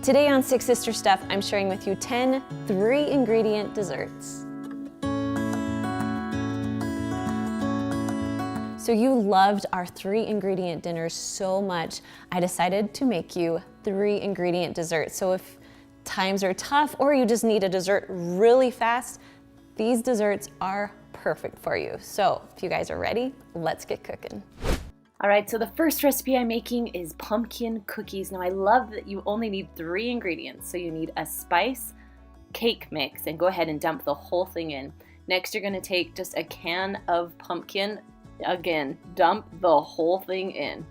Today on Six Sister Stuff, I'm sharing with you 10 3-ingredient desserts. So you loved our 3-ingredient dinners so much, I decided to make you 3-ingredient desserts. So if times are tough or you just need a dessert really fast, these desserts are perfect for you. So if you guys are ready, let's get cooking. All right, so the first recipe I'm making is pumpkin cookies. Now I love that you only need 3 ingredients. So you need a spice cake mix, and go ahead and dump the whole thing in. Next, you're gonna take just a can of pumpkin. Again, dump the whole thing in.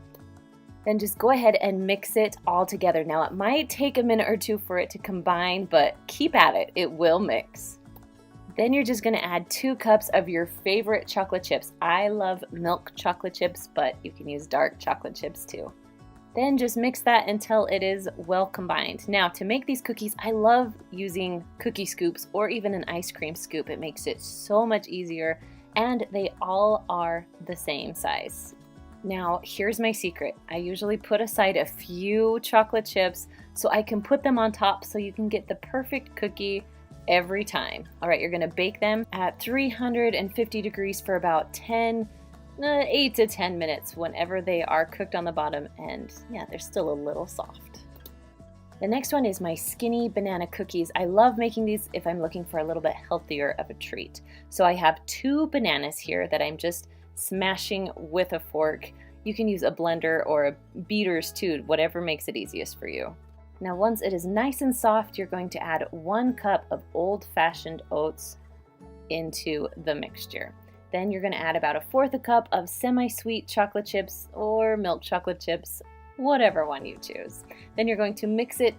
Then just go ahead and mix it all together. Now it might take a minute or two for it to combine, but keep at it, it will mix. Then you're just gonna add 2 cups of your favorite chocolate chips. I love milk chocolate chips, but you can use dark chocolate chips too. Then just mix that until it is well combined. Now to make these cookies, I love using cookie scoops or even an ice cream scoop. It makes it so much easier, and they all are the same size. Now here's my secret. I usually put aside a few chocolate chips so I can put them on top so you can get the perfect cookie every time. All right, you're gonna bake them at 350 degrees for about 8 to 10 minutes whenever they are cooked on the bottom, and yeah, they're still a little soft. The next one is my skinny banana cookies. I love making these if I'm looking for a little bit healthier of a treat. So I have 2 bananas here that I'm just smashing with a fork. You can use a blender or a beaters too, whatever makes it easiest for you. Now once it is nice and soft, you're going to add 1 cup of old-fashioned oats into the mixture. Then you're going to add about 1/4 cup of semi-sweet chocolate chips or milk chocolate chips, whatever one you choose. Then you're going to mix it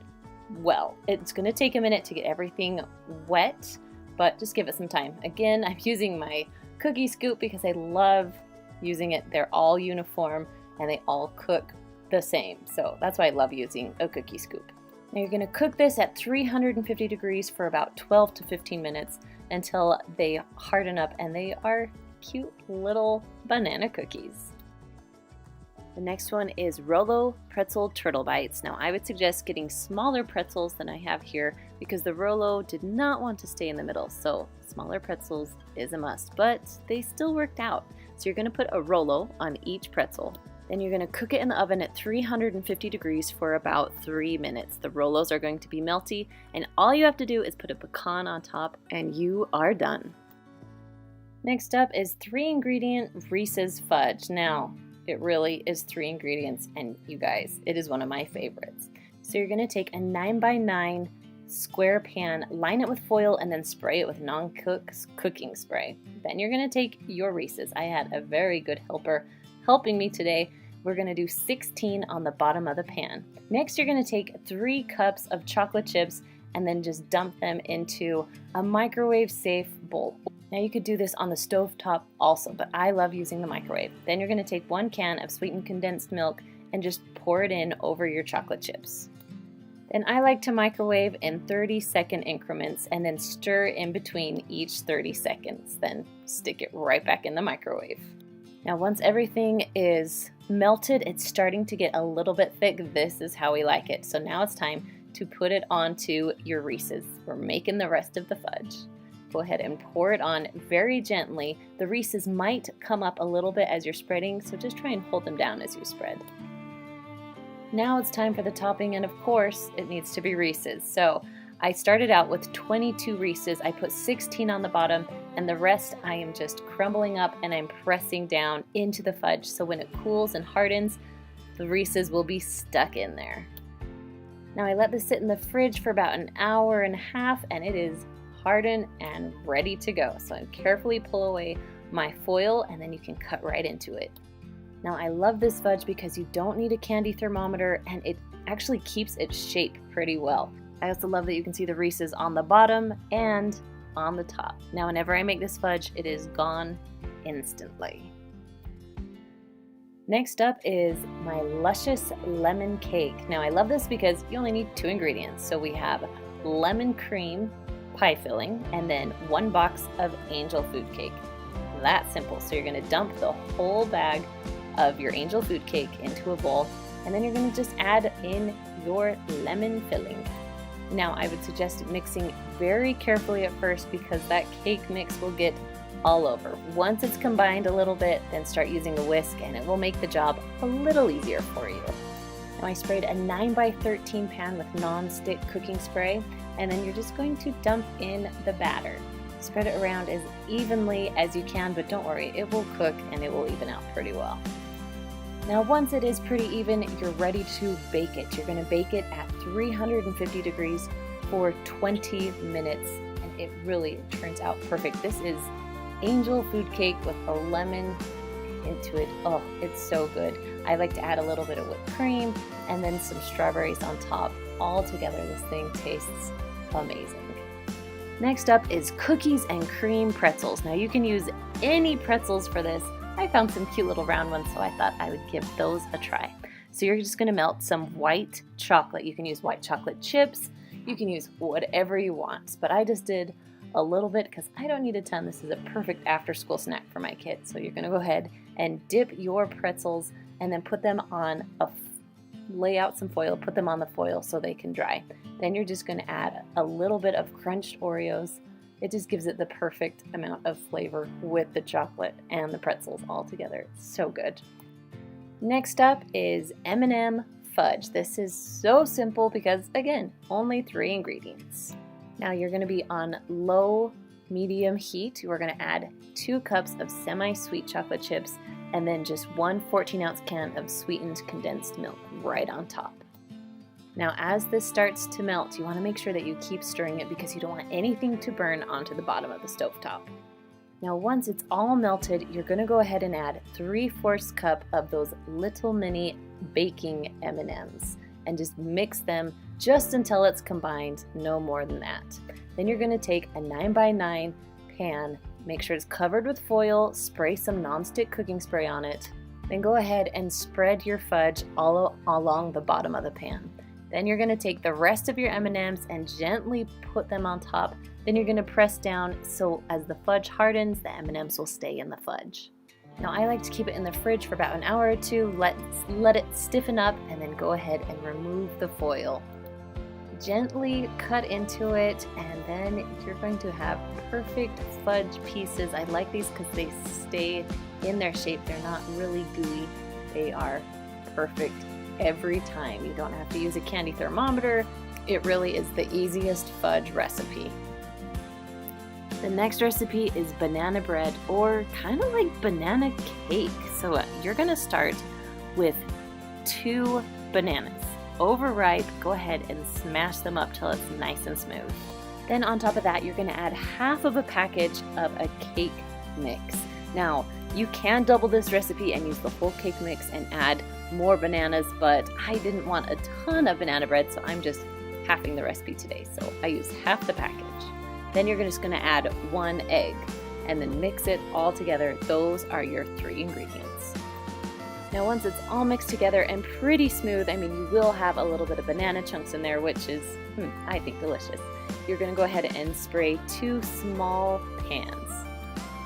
well. It's going to take a minute to get everything wet, but just give it some time. Again, I'm using my cookie scoop because I love using it. They're all uniform and they all cook the same. So that's why I love using a cookie scoop. Now you're going to cook this at 350 degrees for about 12 to 15 minutes until they harden up and they are cute little banana cookies. The next one is Rolo pretzel turtle bites. Now I would suggest getting smaller pretzels than I have here because the Rolo did not want to stay in the middle, so smaller pretzels is a must, but they still worked out. So you're going to put a Rolo on each pretzel. Then you're going to cook it in the oven at 350 degrees for about 3 minutes. The Rolos are going to be melty, and all you have to do is put a pecan on top and you are done. Next up is 3-ingredient Reese's fudge. Now, it really is 3 ingredients, and you guys, it is one of my favorites. So you're going to take a 9x9 square pan, line it with foil, and then spray it with cooking spray. Then you're going to take your Reese's. I had a very good helper helping me today. We're going to do 16 on the bottom of the pan. Next, you're going to take 3 cups of chocolate chips and then just dump them into a microwave-safe bowl. Now you could do this on the stove top also, but I love using the microwave. Then you're going to take 1 can of sweetened condensed milk and just pour it in over your chocolate chips. Then I like to microwave in 30-second increments and then stir in between each 30 seconds. Then stick it right back in the microwave. Now once everything is melted, it's starting to get a little bit thick. This is how we like it. So now it's time to put it onto your Reese's. We're making the rest of the fudge. Go ahead and pour it on very gently. The Reese's might come up a little bit as you're spreading, so just try and hold them down as you spread. Now it's time for the topping, and of course it needs to be Reese's. So I started out with 22 Reese's. I put 16 on the bottom, and the rest I am just crumbling up and I'm pressing down into the fudge. So when it cools and hardens, the Reese's will be stuck in there. Now I let this sit in the fridge for about 1.5 hours, and it is hardened and ready to go. So I carefully pull away my foil, and then you can cut right into it. Now I love this fudge because you don't need a candy thermometer, and it actually keeps its shape pretty well. I also love that you can see the Reese's on the bottom and on the top. Now whenever I make this fudge, it is gone instantly. Next up is my luscious lemon cake. Now I love this because you only need 2 ingredients. So we have lemon cream pie filling and then 1 box of angel food cake. That simple. So you're going to dump the whole bag of your angel food cake into a bowl, and then you're going to just add in your lemon filling. Now I would suggest mixing very carefully at first because that cake mix will get all over. Once it's combined a little bit, then start using a whisk and it will make the job a little easier for you. Now I sprayed a 9x13 pan with non-stick cooking spray, and then you're just going to dump in the batter. Spread it around as evenly as you can, but don't worry, it will cook and it will even out pretty well. Now once it is pretty even, you're ready to bake it. You're going to bake it at 350 degrees for 20 minutes, and it really turns out perfect. This is angel food cake with a lemon into it. Oh, it's so good. I like to add a little bit of whipped cream and then some strawberries on top. All together, this thing tastes amazing. Next up is cookies and cream pretzels. Now you can use any pretzels for this. I found some cute little round ones, so I thought I would give those a try. So you're just going to melt some white chocolate. You can use white chocolate chips. You can use whatever you want, but I just did a little bit because I don't need a ton. This is a perfect after-school snack for my kids. So you're going to go ahead and dip your pretzels and then put them on lay out some foil, put them on the foil so they can dry. Then you're just going to add a little bit of crunched Oreos. It just gives it the perfect amount of flavor with the chocolate and the pretzels all together. It's so good. Next up is M&M fudge. This is so simple because, again, only 3 ingredients. Now you're going to be on low medium heat. We're going to add 2 cups of semi-sweet chocolate chips and then just 1 14-ounce can of sweetened condensed milk right on top. Now as this starts to melt, you want to make sure that you keep stirring it because you don't want anything to burn onto the bottom of the stovetop. Now once it's all melted, you're going to go ahead and add 3/4 cup of those little mini baking M&Ms and just mix them just until it's combined, no more than that. Then you're going to take a 9x9 pan, make sure it's covered with foil, spray some non-stick cooking spray on it, then go ahead and spread your fudge all along the bottom of the pan. Then you're going to take the rest of your M&Ms and gently put them on top. Then you're going to press down so as the fudge hardens, the M&Ms will stay in the fudge. Now I like to keep it in the fridge for about an hour or two, let it stiffen up, and then go ahead and remove the foil. Gently cut into it, and then you're going to have perfect fudge pieces. I like these because they stay in their shape. They're not really gooey. They are perfect every time. You don't have to use a candy thermometer. It really is the easiest fudge recipe. The next recipe is banana bread, or kind of like banana cake. So you're going to start with 2 bananas. Overripe, go ahead and smash them up till it's nice and smooth. Then on top of that, you're going to add half of a package of a cake mix. Now, you can double this recipe and use the whole cake mix and add more bananas, but I didn't want a ton of banana bread, so I'm just halving the recipe today. So I use half the package. Then you're just going to add 1 egg and then mix it all together. Those are your 3 ingredients. Now once it's all mixed together and pretty smooth, I mean, you will have a little bit of banana chunks in there, which is, I think, delicious. You're going to go ahead and spray 2 small pans.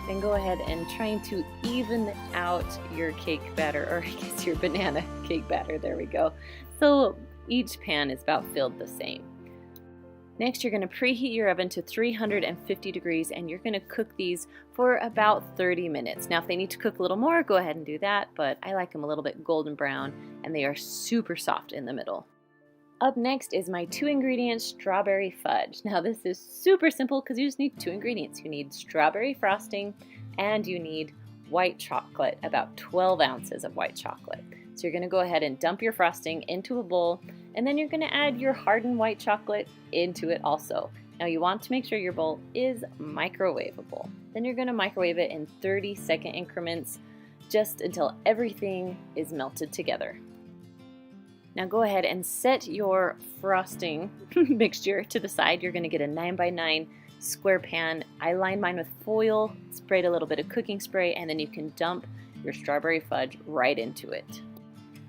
Then go ahead and trying to even out your cake batter, or I guess your banana cake batter, there we go. So each pan is about filled the same. Next, you're going to preheat your oven to 350 degrees and you're going to cook these for about 30 minutes. Now, if they need to cook a little more, go ahead and do that, but I like them a little bit golden brown and they are super soft in the middle. Up next is my 2-ingredient strawberry fudge. Now, this is super simple because you just need 2 ingredients. You need strawberry frosting and you need white chocolate, about 12 ounces of white chocolate. So you're going to go ahead and dump your frosting into a bowl, and then you're going to add your hardened white chocolate into it also. Now you want to make sure your bowl is microwavable. Then you're going to microwave it in 30-second increments just until everything is melted together. Now go ahead and set your frosting mixture to the side. You're going to get a 9x9 square pan. I lined mine with foil, sprayed a little bit of cooking spray, and then you can dump your strawberry fudge right into it.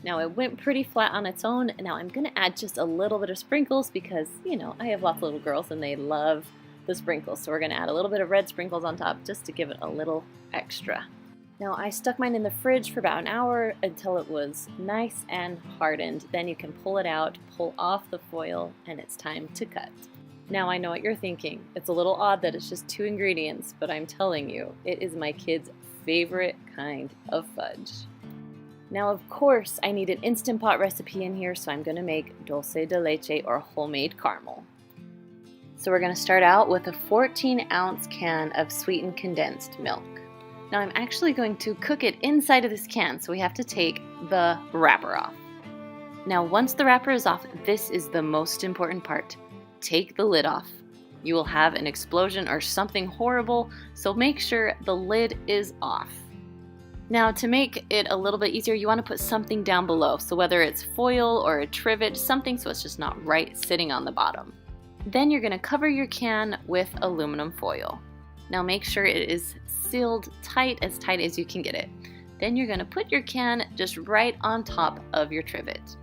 Now it went pretty flat on its own. Now I'm going to add just a little bit of sprinkles because, you know, I have lots of little girls and they love the sprinkles. So we're going to add a little bit of red sprinkles on top just to give it a little extra. Now I stuck mine in the fridge for about an hour until it was nice and hardened. Then you can pull it out, pull off the foil, and it's time to cut. Now I know what you're thinking. It's a little odd that it's just 2 ingredients, but I'm telling you, it is my kids' favorite kind of fudge. Now of course I need an Instant Pot recipe in here, so I'm going to make dulce de leche or homemade caramel. So we're going to start out with a 14-ounce can of sweetened condensed milk. Now I'm actually going to cook it inside of this can, so we have to take the wrapper off. Now once the wrapper is off, this is the most important part. Take the lid off. You will have an explosion or something horrible, so make sure the lid is off. Now to make it a little bit easier, you want to put something down below, so whether it's foil or a trivet, something so it's just not right sitting on the bottom. Then you're going to cover your can with aluminum foil. Now make sure it is sealed tight as you can get it. Then you're going to put your can just right on top of your trivet.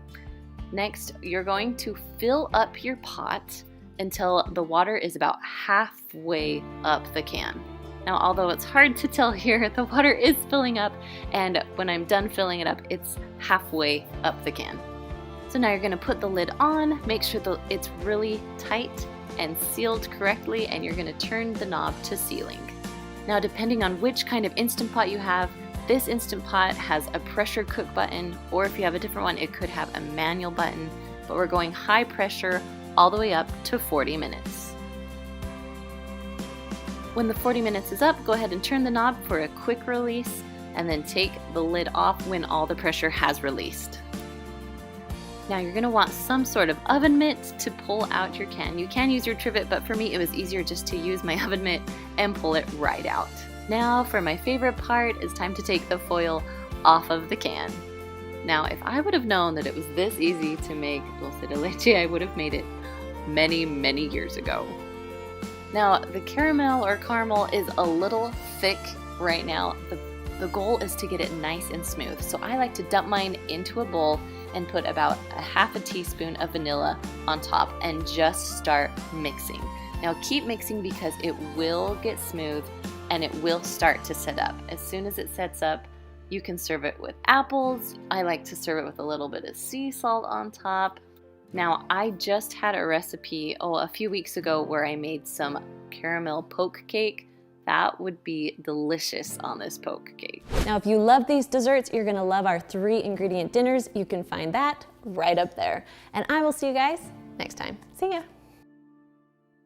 Next, you're going to fill up your pot until the water is about halfway up the can. Now, although it's hard to tell here, the water is filling up, and when I'm done filling it up, it's halfway up the can. So now you're going to put the lid on, make sure that it's really tight and sealed correctly, and you're going to turn the knob to sealing. Now, depending on which kind of Instant Pot you have, this Instant Pot has a pressure cook button, or if you have a different one, it could have a manual button, but we're going high pressure all the way up to 40 minutes. When the 40 minutes is up, go ahead and turn the knob for a quick release, and then take the lid off when all the pressure has released. Now you're going to want some sort of oven mitt to pull out your can. You can use your trivet, but for me it was easier just to use my oven mitt and pull it right out. Now for my favorite part, it's time to take the foil off of the can. Now if I would have known that it was this easy to make dulce de leche, I would have made it many, many years ago. Now the caramel or caramel is a little thick right now. The goal is to get it nice and smooth. So I like to dump mine into a bowl and put about a half a teaspoon of vanilla on top and just start mixing. Now keep mixing because it will get smooth and it will start to set up. As soon as it sets up, you can serve it with apples. I like to serve it with a little bit of sea salt on top. Now I just had a recipe a few weeks ago where I made some caramel poke cake. That would be delicious on this poke cake. Now, if you love these desserts, you're gonna love our 3-ingredient dinners. You can find that right up there. And I will see you guys next time. See ya.